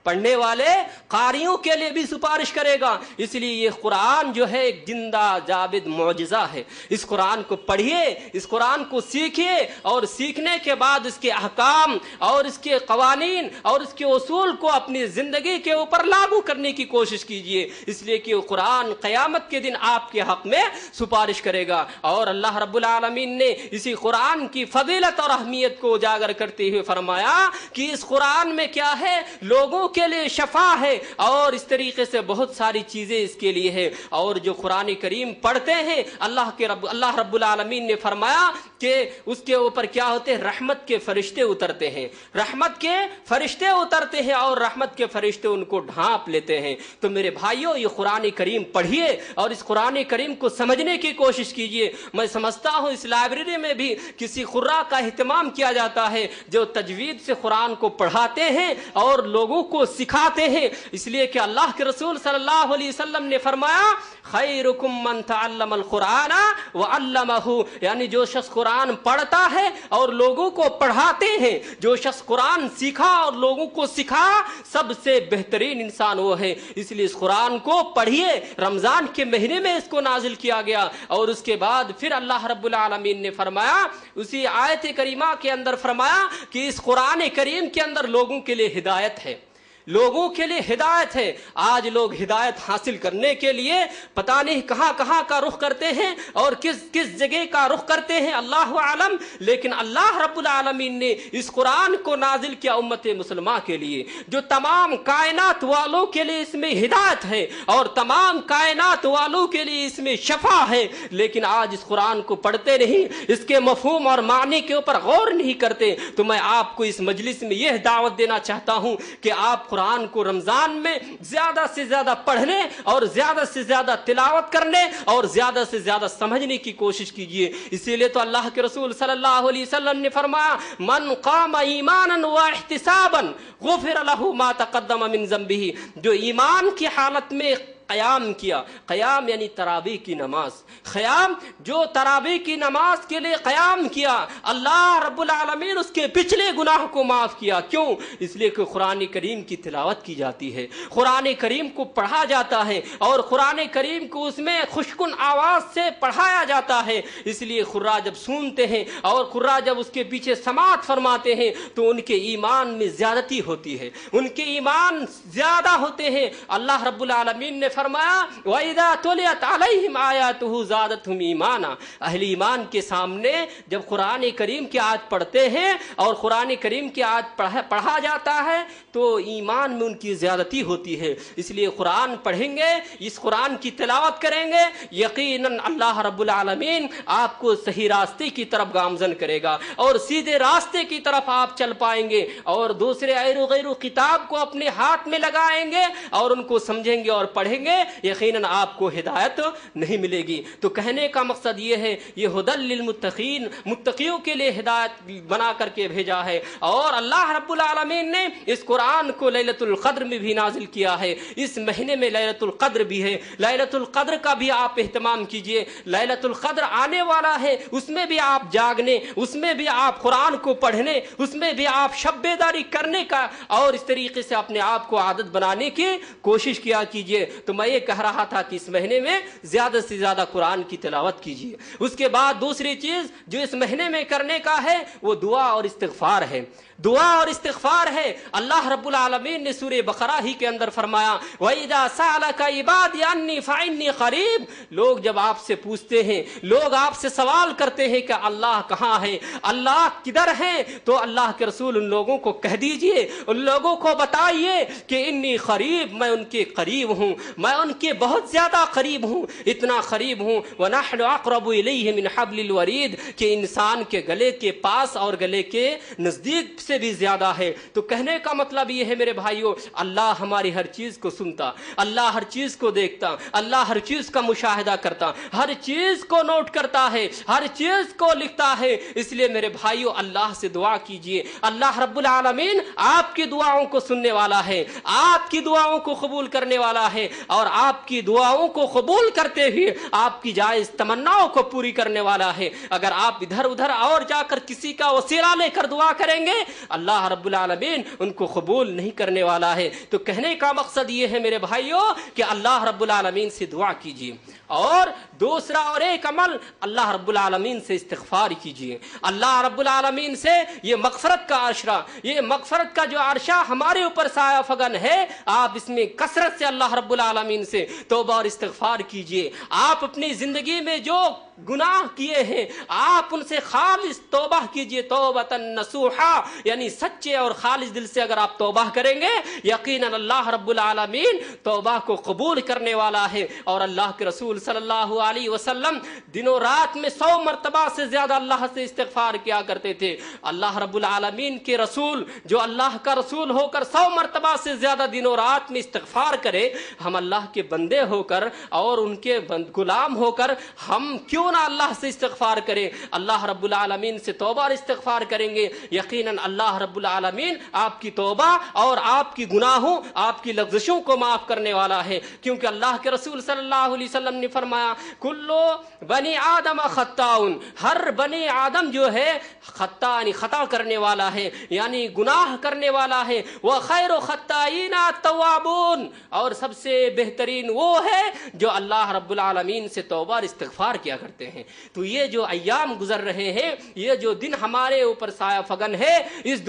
پڑھنے والے قاریوں کے لیے بھی سفارش کرے گا. اس لیے یہ قرآن جو ہے ایک زندہ جاوید معجزہ ہے. اس قرآن کو پڑھیے, اس قرآن کو سیکھیے, اور سیکھنے کے بعد اس کے احکام اور اس کے قوانین اور اس کے اصول کو اپنی زندگی کے اوپر لاگو کرنے کی کوشش کیجیے. اس لیے کہ قرآن قیامت کے دن آپ کے حق میں سفارش کرے گا. اور اللہ رب العالمین نے اسی قرآن کی فضیلت اور اہمیت کو اجاگر کرتے ہوئے فرمایا کہ اس قرآن میں کیا ہے, لوگوں کے لیے شفا ہے, اور اس طریقے سے بہت ساری چیزیں اس کے لیے ہے. اور جو قرآن کریم پڑھتے ہیں, اللہ رب العالمین نے فرمایا کہ اس کے اوپر کیا ہوتے ہیں, رحمت کے فرشتے اترتے ہیں, رحمت کے فرشتے اترتے ہیں, اور رحمت کے فرشتے ان کو ڈھانپ لیتے ہیں. تو میرے بھائیوں, یہ قرآن کریم پڑھیے اور اس قرآن کریم کو سمجھنے کی کوشش کیجیے. میں سمجھتا ہوں اس لائبریری میں بھی کسی قرآ کا اہتمام کیا جاتا ہے جو تجوید سے قرآن کو پڑھاتے ہیں اور لوگوں کو سکھاتے ہیں. اس لیے کہ اللہ کے رسول صلی اللہ علیہ وسلم نے فرمایا, خیرکم من تعلم القرآن وعلمہ, یعنی جو شخص قرآن پڑھتا ہے اور لوگوں کو پڑھاتے ہیں, جو شخص قرآن سیکھا اور لوگوں کو سکھا, سب سے بہترین انسان وہ ہے. اس لیے اس قرآن کو پڑھیے. رمضان کے مہینے میں اس کو نازل کیا گیا, اور اس کے بعد پھر اللہ رب العالمین نے فرمایا, اسی آیت کریمہ کے اندر فرمایا کہ اس قرآن کریم کے اندر لوگوں کے لیے ہدایت ہے, لوگوں کے لیے ہدایت ہے. آج لوگ ہدایت حاصل کرنے کے لیے پتہ نہیں کہاں کہاں کا رخ کرتے ہیں اور کس جگہ کا رخ کرتے ہیں, اللہ عالم. لیکن اللہ رب العالمین نے اس قرآن کو نازل کیا امت مسلمہ کے لیے, جو تمام کائنات والوں کے لیے اس میں ہدایت ہے اور تمام کائنات والوں کے لیے اس میں شفا ہے. لیکن آج اس قرآن کو پڑھتے نہیں, اس کے مفہوم اور معنی کے اوپر غور نہیں کرتے. تو میں آپ کو اس مجلس میں یہ دعوت دینا چاہتا ہوں کہ آپ قرآن کو رمضان میں زیادہ سے زیادہ پڑھنے اور زیادہ سے زیادہ تلاوت کرنے اور زیادہ سے زیادہ سمجھنے کی کوشش کیجیے. اسی لیے تو اللہ کے رسول صلی اللہ علیہ وسلم نے فرمایا, من قام ایمانا واحتسابا غفر له ما تقدم من ذنبه, جو ایمان کی حالت میں قیام کیا, قیام یعنی تراویح کی نماز, قیام جو تراویح کی نماز کے لیے قیام کیا, اللہ رب العالمین اس کے پچھلے گناہ کو معاف کیا. کیوں؟ اس لیے کہ قرآن کریم کی تلاوت کی جاتی ہے, قرآن کریم کو پڑھا جاتا ہے, اور قرآن کریم کو اس میں خوشکن آواز سے پڑھایا جاتا ہے. اس لیے قراء جب سنتے ہیں اور قراء جب اس کے پیچھے سماعت فرماتے ہیں تو ان کے ایمان میں زیادتی ہوتی ہے, ان کے ایمان زیادہ ہوتے ہیں. اللہ رب العالمین نے فرمایا, وَإِذَا تُلِيَتْ عَلَيْهِمْ آيَاتُهُ زَادَتْهُمْ ایمانا, اہل ایمان کے سامنے جب قرآن کریم کی آیت پڑھتے ہیں اور قرآن کریم کی آیت پڑھا جاتا ہے تو ایمان میں ان کی زیادتی ہوتی ہے. اس لیے قرآن پڑھیں گے, اس قرآن کی تلاوت کریں گے, یقیناً اللہ رب العالمین آپ کو صحیح راستے کی طرف گامزن کرے گا اور سیدھے راستے کی طرف آپ چل پائیں گے, اور دوسرے غیر کتاب کو اپنے ہاتھ میں لگائیں گے اور ان کو سمجھیں گے اور پڑھیں گے, یقیناً آپ کو ہدایت نہیں ملے گی. تو کہنے کا مقصد یہ ہے, یہ ہدی للمتقین, متقیوں کے لیے ہدایت بنا کر کے بھیجا ہے. اور اللہ رب العالمین نے اس قرآن کو لیلۃ القدر میں بھی نازل کیا ہے. اس مہینے میں لیلۃ القدر بھی ہے, لیلۃ القدر کا بھی آپ اہتمام کیجئے. لیلۃ القدر آنے والا ہے, اس میں بھی آپ جاگنے, اس میں بھی آپ قرآن کو پڑھنے, اس میں بھی آپ شب بیداری کرنے کا اور اس طریقے سے اپنے آپ کو عادت بنانے کی کوشش کیا کیجئے. تو میں یہ کہہ رہا تھا کہ اس مہینے میں زیادہ سے زیادہ قرآن کی تلاوت کیجیے. اس کے بعد دوسری چیز جو اس مہینے میں کرنے کا ہے وہ دعا اور استغفار ہے, دعا اور استغفار ہے. اللہ رب العالمین نے سورہ بقرہ ہی کے اندر فرمایا, وَإِذَا سَأَلَكَ عِبَادِي عَنِّي فَإِنِّي قَرِيبٌ, لوگ جب آپ سے پوچھتے ہیں, لوگ آپ سے سوال کرتے ہیں کہ اللہ کہاں ہے, اللہ کدھر ہے, تو اللہ کے رسول ان لوگوں کو کہہ دیجئے, ان لوگوں کو بتائیے کہ انی قریب, میں ان کے قریب ہوں, میں ان کے بہت زیادہ قریب ہوں، اتنا قریب ہوں وَنَحْنُ أَقْرَبُ إِلَيْهِ مِنْ حَبْلِ الْوَرِيدِ کہ انسان کے گلے کے پاس اور گلے کے نزدیک سے بھی زیادہ ہے۔ تو کہنے کا مطلب یہ ہے میرے بھائیوں، اللہ ہماری ہر چیز کو سنتا، اللہ ہر چیز کو دیکھتا، اللہ ہر چیز کا مشاہدہ کرتا، ہر چیز کو نوٹ کرتا ہے، ہر چیز کو لکھتا ہے۔ اس لیے میرے بھائیوں اللہ سے دعا کیجئے، اللہ رب العالمین آپ کی دعاؤں کو سننے والا ہے، آپ کی دعاؤں کو قبول کرنے والا ہے، اور آپ کی دعاؤں کو قبول کرتے ہوئے آپ کی جائز تمناؤں کو پوری کرنے والا ہے۔ اگر آپ ادھر ادھر اور جا کر کسی کا وسیلہ لے کر دعا کریں گے، اللہ رب العالمین ان کو قبول نہیں کرنے والا ہے۔ تو کہنے کا مقصد یہ ہے میرے بھائیوں کہ اللہ رب العالمین سے دعا کیجیے، اور دوسرا اور ایک عمل اللہ رب العالمین سے استغفار کیجیے، اللہ رب العالمین سے یہ مغفرت کا عشرہ، یہ مغفرت کا جو عرشہ ہمارے اوپر سایہ فگن ہے، آپ اس میں کثرت سے اللہ رب العالمین سے توبہ اور استغفار کیجیے۔ آپ اپنی زندگی میں جو گناہ کیے ہیں آپ ان سے خالص توبہ کیجیے، توبۃ نصوحا، یعنی سچے اور خالص دل سے اگر آپ توبہ کریں گے یقیناً اللہ رب العالمین توبہ کو قبول کرنے والا ہے۔ اور اللہ کے رسول صلی اللہ علیہ وسلم دنوں رات میں 100 مرتبہ سے زیادہ اللہ سے استغفار کیا کرتے تھے۔ اللہ رب العالمین کے رسول جو اللہ کا رسول ہو کر 100 مرتبہ سے زیادہ دنوں رات میں استغفار کرے، ہم اللہ کے بندے ہو کر اور ان کے غلام ہو کر ہم کیوں نہ اللہ سے استغفار کریں؟ اللہ رب العالمین سے توبہ اور استغفار کریں گے، یقیناً اللہ رب العالمین آپ کی توبہ اور آپ کی گناہوں، آپ کی لغزشوں کو معاف کرنے والا ہے، کیونکہ اللہ کے رسول صلی اللہ علیہ وسلم نے فرمایا کلو بنی آدم خطاؤن، ہر بنی آدم جو ہے خطا یعنی خطا کرنے والا ہے، یعنی گناہ کرنے والا ہے، وخیر خطائین التوابون، اور سب سے بہترین وہ ہے جو اللہ رب العالمین سے توبہ اور استغفار کیا کرتے ہیں۔ تو یہ جو ایام گزر رہے ہیں، یہ جو دن ہمارے اوپر سایہ فگن ہے، اس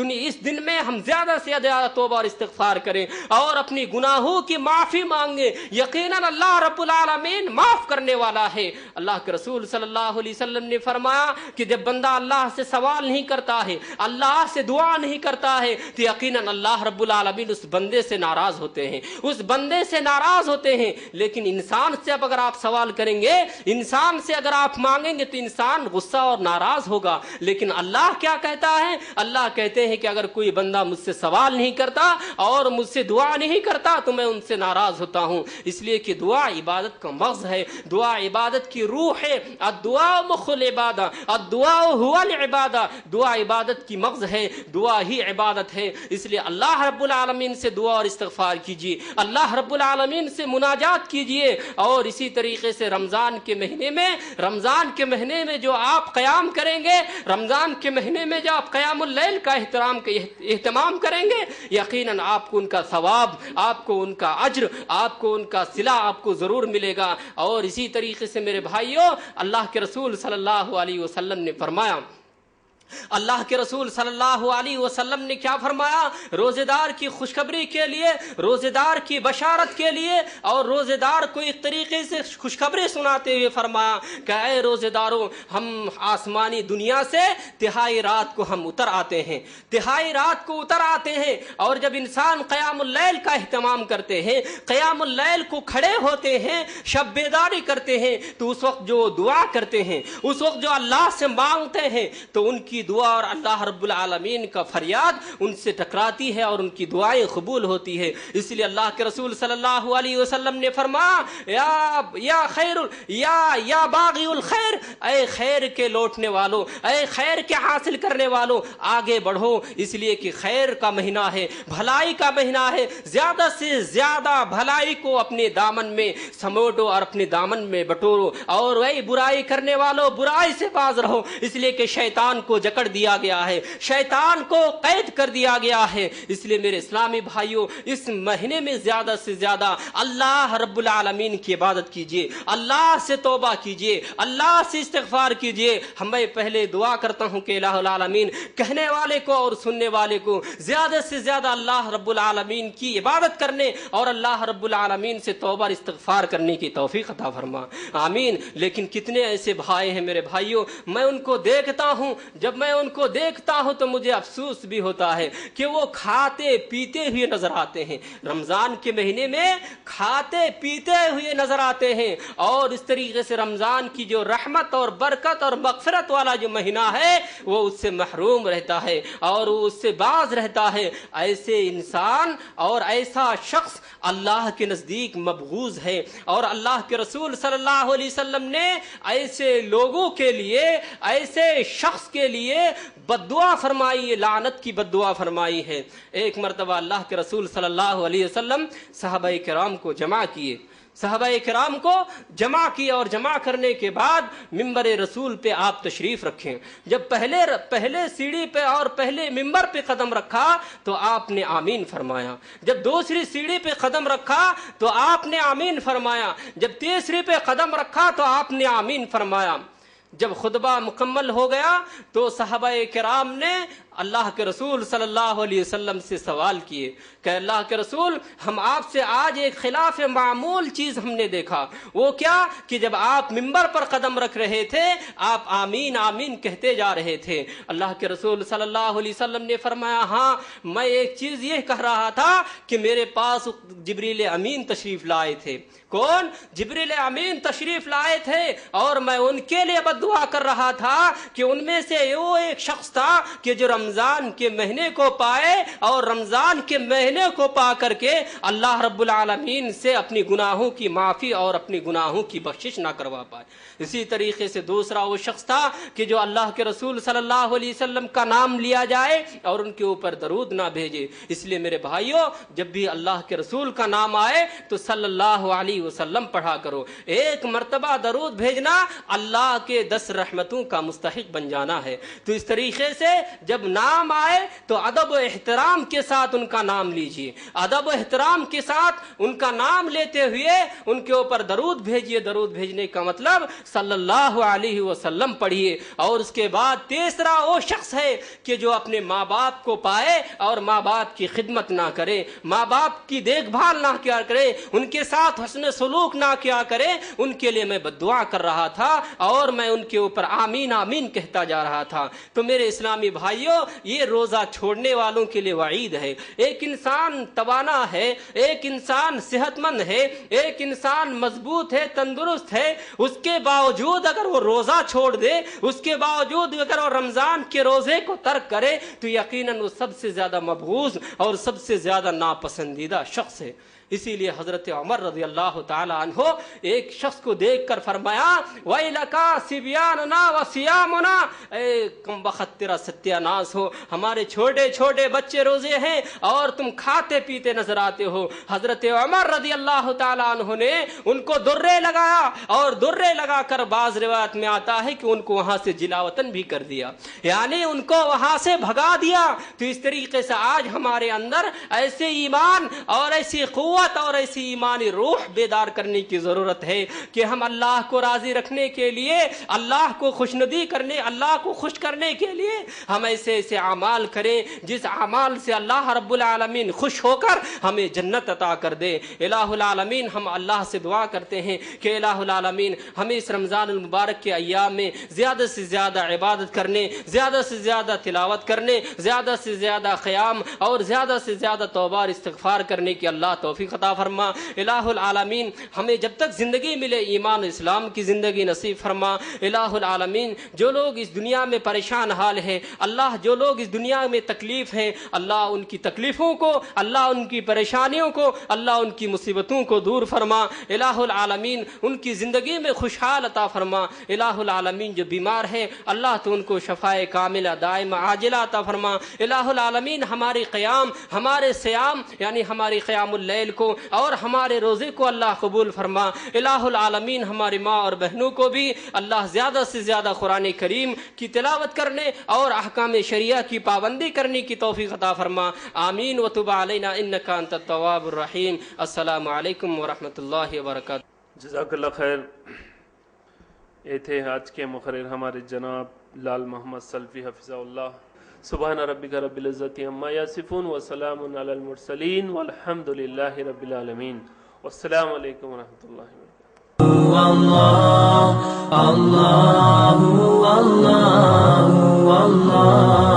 دن میں ہم زیادہ سے زیادہ توبہ اور استغفار کریں اور اپنی گناہوں کی معافی مانگیں، یقیناً اللہ رب العالمین معاف کرنے والا ہے۔ اللہ کے رسول صلی اللہ علیہ وسلم نے فرمایا کہ جب بندہ اللہ سے سوال نہیں کرتا ہے، اللہ سے دعا نہیں کرتا ہے، تو یقیناً اللہ رب العالمین اس بندے سے ناراض ہوتے ہیں، اس بندے سے ناراض ہوتے ہیں۔ لیکن انسان سے اب اگر آپ سوال کریں گے، انسان سے اگر آپ مانگیں گے تو انسان غصہ اور ناراض ہوگا، لیکن اللہ کیا کہتا ہے؟ اللہ کہتے ہیں کہ اگر کوئی بندہ مجھ سے سوال نہیں کرتا اور مجھ سے دعا نہیں کرتا تو میں ان سے ناراض ہوتا ہوں۔ اس لیے کہ دعا عبادت کا مغز ہے، دعا عبادت کی روح ہے، الدعاء مخ العبادہ، الدعاء هو العبادہ، دعا عبادت کی مغز ہے، دعا ہی عبادت ہے۔ اس لیے اللہ رب العالمین سے دعا اور استغفار کیجیے، اللہ رب العالمین سے مناجات کیجیے، اور اسی طریقے سے رمضان کے مہینے میں جو آپ قیام کریں گے، رمضان کے مہینے میں جو آپ قیام اللیل کا اہتمام کریں گے، یقیناً آپ کو ان کا ثواب، آپ کو ان کا اجر، آپ کو ان کا صلہ آپ کو ضرور ملے گا۔ اور اسی طریقے سے میرے بھائیوں اللہ کے رسول صلی اللہ علیہ وسلم نے فرمایا، اللہ کے رسول صلی اللہ علیہ وسلم نے کیا فرمایا؟ روزے دار کی خوشخبری کے لیے، روزے دار کی بشارت کے لیے، اور روزے دار کو ایک طریقے سے خوشخبری سناتے ہوئے فرمایا کہ اے روزے داروں، ہم آسمانی دنیا سے تہائی رات کو ہم اتر آتے ہیں، تہائی رات کو اتر آتے ہیں، اور جب انسان قیام اللیل کا اہتمام کرتے ہیں، قیام اللیل کو کھڑے ہوتے ہیں، شب بیداری کرتے ہیں، تو اس وقت جو دعا کرتے ہیں، اس وقت جو اللہ سے مانگتے ہیں، تو ان کی دعا اور اللہ رب العالمین کا فریاد ان سے ٹکراتی ہے اور ان کی دعائیں قبول ہوتی ہے۔ اس لیے اللہ کے رسول صلی اللہ علیہ وسلم نے فرمایا یا باغی الخیر، اے خیر کے لوٹنے والوں، اے خیر کے حاصل کرنے والوں، آگے بڑھو، اس لیے کہ خیر کا مہینہ ہے، بھلائی کا مہینہ ہے، زیادہ سے زیادہ بھلائی کو اپنے دامن میں سموٹو اور اپنے دامن میں بٹورو، اور وہی برائی کرنے والوں برائی سے باز رہو، اس لیے کہ شیطان کو جکڑ دیا گیا ہے، شیطان کو قید کر دیا گیا ہے۔ اس لیے میرے اسلامی بھائیوں اس مہینے میں زیادہ سے زیادہ اللہ رب العالمین کی عبادت کیجیے، اللہ سے توبہ کیجیے، اللہ سے استغفار کیجیے۔ میں پہلے دعا کرتا ہوں کہ الہ العالمین کہنے والے کو اور سننے والے کو زیادہ سے زیادہ اللہ رب العالمین کی عبادت کرنے اور اللہ رب العالمین سے توبہ اور استغفار کرنے کی توفیق عطا فرما، آمین۔ لیکن کتنے ایسے بھائی ہیں میرے بھائیوں، میں ان کو دیکھتا ہوں جب جب میں ان کو دیکھتا ہوں تو مجھے افسوس بھی ہوتا ہے کہ وہ کھاتے پیتے ہوئے نظر آتے ہیں، رمضان کے مہینے میں کھاتے پیتے ہوئے نظر آتے ہیں، اور اس طریقے سے رمضان کی جو رحمت اور برکت اور مغفرت والا جو مہینہ ہے وہ اس سے محروم رہتا ہے اور وہ اس سے باز رہتا ہے۔ ایسے انسان اور ایسا شخص اللہ کے نزدیک مبغوض ہے، اور اللہ کے رسول صلی اللہ علیہ وسلم نے ایسے لوگوں کے لیے، ایسے شخص کے لیے بد دعا فرمائی ہے، لعنت کی بد دعا فرمائی ہے۔ ایک مرتبہ اللہ کے رسول صلی اللہ علیہ وسلم صحابہ کرام کو جمع کیے، صحابہ کرام کو جمع کیا، اور جمع کرنے کے بعد ممبر رسول پہ آپ تشریف رکھیں۔ جب پہلے سیڑھی پہ اور پہلے ممبر پہ قدم رکھا تو آپ نے آمین فرمایا، جب دوسری سیڑھی پہ قدم رکھا تو آپ نے آمین فرمایا، جب تیسری پہ قدم رکھا تو آپ نے آمین فرمایا۔ جب خطبہ مکمل ہو گیا تو صحابہ کرام نے اللہ کے رسول صلی اللہ علیہ وسلم سے سوال کیے کہ اللہ کے رسول، ہم آپ سے آج ایک خلاف معمول چیز ہم نے دیکھا، وہ کیا کہ جب آپ ممبر پر قدم رکھ رہے تھے آپ آمین آمین کہتے جا رہے تھے۔ اللہ کے رسول صلی اللہ علیہ وسلم نے فرمایا، ہاں میں ایک چیز یہ کہہ رہا تھا کہ میرے پاس جبریل امین تشریف لائے تھے۔ کون؟ جبریل امین تشریف لائے تھے، اور میں ان کے لیے بد دعا کر رہا تھا کہ ان میں سے وہ ایک شخص تھا کہ جو رمضان کے مہینے کو پائے اور رمضان کے مہینے کو پا کر کے اللہ رب العالمین سے اپنی گناہوں کی معافی اور اپنی گناہوں کی بخشش نہ کروا پائے۔ اسی طریقے سے دوسرا وہ شخص تھا کہ جو اللہ کے رسول صلی اللہ علیہ وسلم کا نام لیا جائے اور ان کے اوپر درود نہ بھیجے۔ اس لیے میرے بھائیوں، جب بھی اللہ کے رسول کا نام آئے تو صلی اللہ علیہ وسلم پڑھا کرو۔ ایک مرتبہ درود بھیجنا اللہ کے 10 رحمتوں کا مستحق بن جانا ہے۔ تو اس طریقے سے جب نام آئے تو ادب و احترام کے ساتھ ان کا نام لیجئے، ادب و احترام کے ساتھ ان کا نام لیتے ہوئے ان کے اوپر درود بھیجئے۔ درود بھیجنے کا مطلب صلی اللہ علیہ وسلم پڑھیے۔ اور اس کے بعد تیسرا وہ شخص ہے کہ جو اپنے ماں باپ کو پائے اور ماں باپ کی خدمت نہ کرے، ماں باپ کی دیکھ بھال نہ کیا کرے، ان کے ساتھ حسن سلوک نہ کیا کرے، ان کے لیے میں بد دعا کر رہا تھا اور میں ان کے اوپر آمین آمین کہتا جا رہا تھا۔ تو میرے اسلامی بھائیوں، یہ روزہ چھوڑنے والوں کے لیے وعید ہے۔ ایک انسان توانا ہے، ایک انسان صحت مند ہے، ایک انسان مضبوط ہے، تندرست ہے، اس کے باوجود اگر وہ روزہ چھوڑ دے، اس کے باوجود اگر وہ رمضان کے روزے کو ترک کرے تو یقیناً وہ سب سے زیادہ مبغوض اور سب سے زیادہ ناپسندیدہ شخص ہے۔ اسی لیے حضرت عمر رضی اللہ تعالی عنہ ایک شخص کو دیکھ کر فرمایا، وَيْلَكَ صِبْيَانُنَا وَصِيَامُنَا، اے کم بخت تیرا ستیہ ناس ہو، ہمارے چھوٹے چھوٹے بچے روزے ہیں اور تم کھاتے پیتے نظر آتے ہو۔ حضرت عمر رضی اللہ تعالی عنہ نے ان کو درے لگایا، اور درے لگا کر بعض روایت میں آتا ہے کہ ان کو وہاں سے جلاوطن بھی کر دیا، یعنی ان کو وہاں سے بھگا دیا۔ تو اس طریقے سے آج ہمارے اندر ایسے ایمان اور ایسی قوت اور ایسی ایمانی روح بیدار کرنے کی ضرورت ہے کہ ہم اللہ کو راضی رکھنے کے لیے، اللہ کو خوشنودی کرنے، اللہ کو خوش کرنے کے لیے ہم ایسے ایسے اعمال کریں جس اعمال سے اللہ رب العالمین خوش ہو کر ہمیں جنت عطا کر دے۔ الہ العالمین، ہم اللہ سے دعا کرتے ہیں کہ الہ العالمین ہمیں اس رمضان المبارک کے ایام میں زیادہ سے زیادہ عبادت کرنے، زیادہ سے زیادہ تلاوت کرنے، زیادہ سے زیادہ قیام اور زیادہ سے زیادہ توبہ اور استغفار کرنے کی اللہ توفیق عطا فرما۔ الہ العالمین ہمیں جب تک زندگی ملے ایمان اسلام کی زندگی نصیب فرما۔ الہ العالمین جو لوگ اس دنیا میں پریشان حال ہیں، اللہ جو لوگ اس دنیا میں تکلیف ہیں، اللہ ان کی تکلیفوں کو، اللہ ان کی پریشانیوں کو، اللہ ان کی مصیبتوں کو دور فرما۔ الہ العالمین ان کی زندگی میں خوشحال عطا فرما۔ الہ العالمین جو بیمار ہیں اللہ تو ان کو شفائے کاملہ دائمہ عاجلہ عطا فرما۔ الہ العالمین ہماری قیام، ہمارے صیام یعنی ہماری قیام اللیل کو اور ہمارے روزے کو اللہ قبول فرما۔ الہ العالمین ہماری ماں اور بہنوں کو بھی اللہ زیادہ سے زیادہ قرآن کریم کی تلاوت کرنے اور احکام شریعہ کی پابندی کرنے کی توفیق عطا فرما۔ آمین وتب علینا انک انت التواب الرحیم۔ السلام علیکم ورحمۃ اللہ وبرکاتہ۔ جزاک اللہ خیر۔ یہ تھے آج کے مقرر ہمارے جناب لال محمد سلفی حفظہ اللہ۔ سبحان ربک رب العزت عما یصفون وسلام علی المرسلین والحمد للہ رب العالمین۔ والسلام علیکم ورحمۃ اللہ وبرکاتہ۔ اللہ اللہ اللہ اللہ اللہ